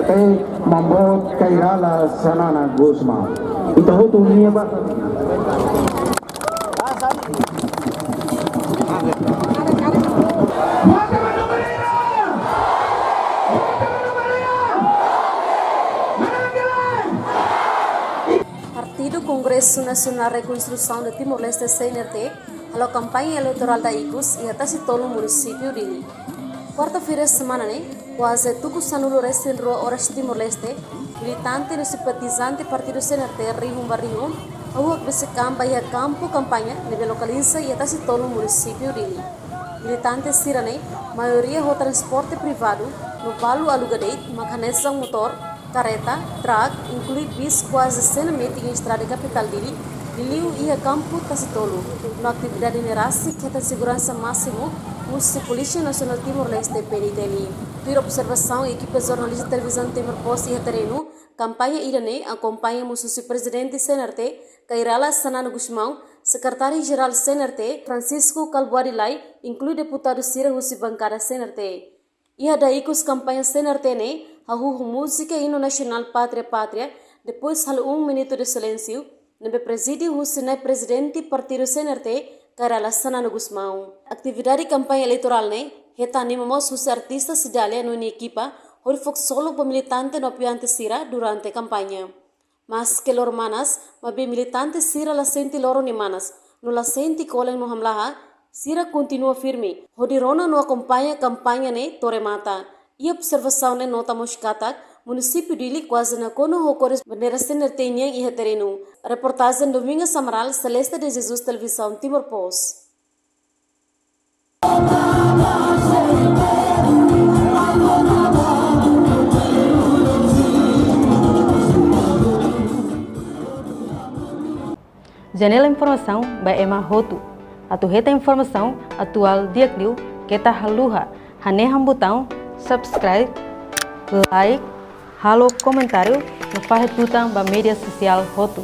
Senerte Mambot Kairala Sanana Gusmao. Ito ho niya ba? Partido Congresso Nacional Reconstrução de Timor-Leste CNRT, a campanha eleitoral da ICUS e até se tornou no município de quarta-feira semana, quase tudo sanulo resta em rua horas Timor-Leste, militante e simpatizante Partido CNRT Rihum Barrihum, a rua que se campa e a campo campanha, nível localiza e até se tornou no município de militante Sirane, maioria do transporte privado, no valo alugadeit, macanesa motor, carreta, truck, inclui bis quase 100 metros em estrada capital dele, Liliu e a campo Tacitolo, na atividade nerassi que tem segurança máximo, a Polícia Nacional Timor-Leste PNTL. Por observação, a equipe jornalista de televisão Timor-Poste e terreno, campanha irane acompanha o presidente CNRT, Kairala Sanana Gusmão, secretário-geral CNRT, Francisco Calbuarilai, inclui deputado Sira Hussi bancada CNRT. E a daí que os campanhas CNRT, a música hino nacional Pátria Pátria, depois de 1 minuto de silêncio, nebe presídio Hussi presidente partido CNRT, Kairala Sanana Gusmão. Atividade de campanha eleitoral, reta animamos os artistas Sidalia no equipa, onde foi solo para militante no apoiante Sira durante a campanha. Mas que lor manas, mabe militante Sira la senti loro ni manas, no la senti colem no hamlaha, Sira continua firme. Hodirona no acompanha campanha Tore Mata. E observação nota moscatak, município de Ili quase na cono hocores bandeira CNRT e hetereno. Reportagem Domingos Samaral, Celeste de Jesus, Televisão Timor-Poste. Janela Informação by Emma Hotu. Atuheta informação atual diakliu kita haluha haneham botão subscribe, like, halo comentário no fahetutang ba media social Hotu.